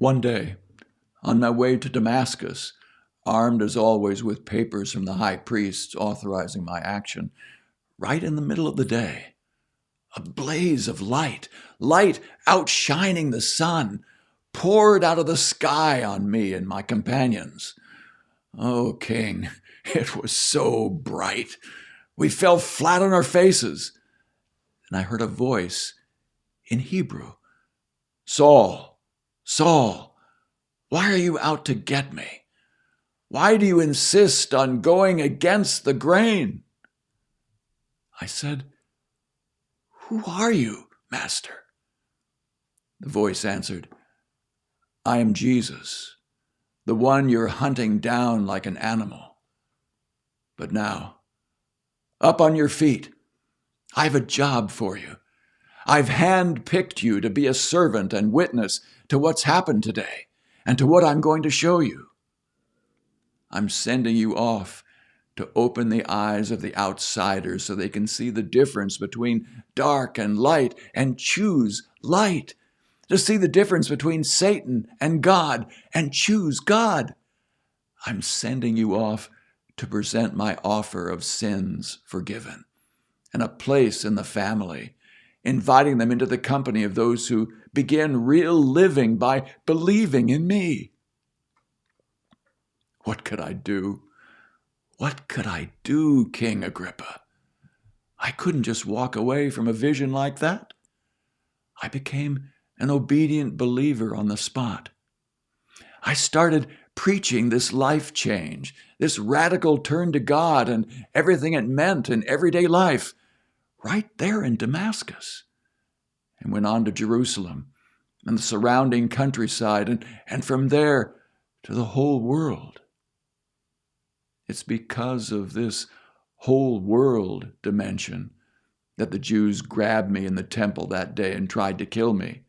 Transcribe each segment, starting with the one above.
One day, on my way to Damascus, armed as always with papers from the high priests authorizing my action, right in the middle of the day, a blaze of light outshining the sun, poured out of the sky on me and my companions. Oh, King, it was so bright. We fell flat on our faces. And I heard a voice in Hebrew. Saul, Saul, why are you out to get me? Why do you insist on going against the grain? I said, Who are you, Master? The voice answered, I am Jesus, the one you're hunting down like an animal. But now, up on your feet. I've a job for you. I've hand-picked you to be a servant and witness to what's happened today and to what I'm going to show you. I'm sending you off to open the eyes of the outsiders so they can see the difference between dark and light and choose light, to see the difference between Satan and God and choose God. I'm sending you off to present my offer of sins forgiven and a place in the family, inviting them into the company of those who begin real living by believing in me. What could I do? What could I do, King Agrippa? I couldn't just walk away from a vision like that. I became an obedient believer on the spot. I started preaching this life change, this radical turn to God and everything it meant in everyday life, right there in Damascus, and went on to Jerusalem and the surrounding countryside, and from there to the whole world. It's because of this whole world dimension that the Jews grabbed me in the temple that day and tried to kill me.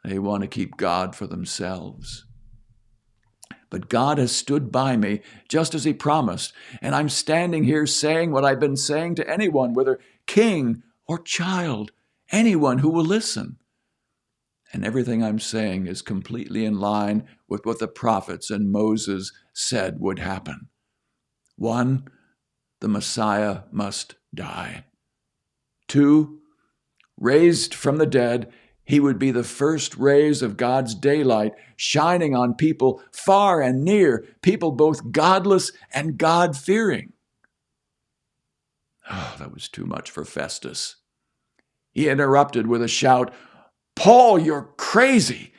They want to keep God for themselves. But God has stood by me just as he promised, and I'm standing here saying what I've been saying to anyone, whether king or child, anyone who will listen. And everything I'm saying is completely in line with what the prophets and Moses said would happen. 1, the Messiah must die. 2, raised from the dead, he would be the first rays of God's daylight shining on people far and near, people both godless and God-fearing. Oh, that was too much for Festus. He interrupted with a shout, Paul, you're crazy.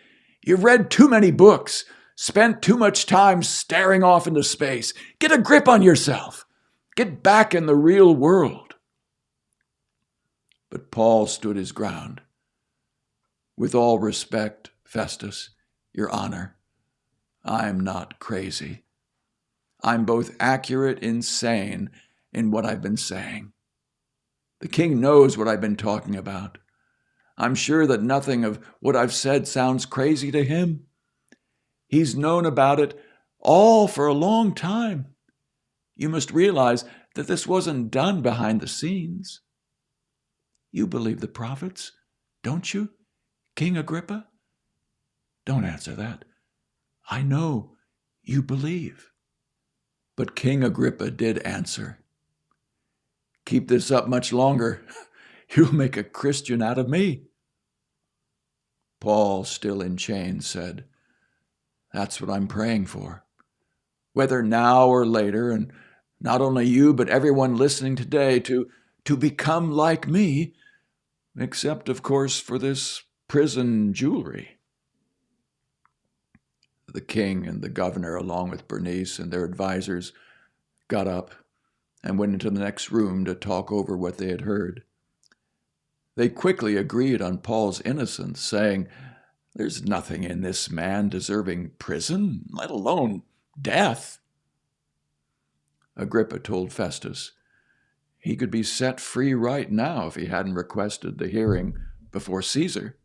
You've read too many books, spent too much time staring off into space. Get a grip on yourself. Get back in the real world. But Paul stood his ground. With all respect, Festus, your honor, I'm not crazy. I'm both accurate and sane in what I've been saying. The king knows what I've been talking about. I'm sure that nothing of what I've said sounds crazy to him. He's known about it all for a long time. You must realize that this wasn't done behind the scenes. You believe the prophets, don't you, King Agrippa? Don't answer that. I know you believe. But King Agrippa did answer. Keep this up much longer. You'll make a Christian out of me. Paul, still in chains, said, That's what I'm praying for. Whether now or later, and not only you, but everyone listening today, to become like me, except, of course, for this prison jewelry. The king and the governor, along with Bernice and their advisors, got up and went into the next room to talk over what they had heard. They quickly agreed on Paul's innocence, saying, There's nothing in this man deserving prison, let alone death. Agrippa told Festus he could be set free right now if he hadn't requested the hearing before Caesar.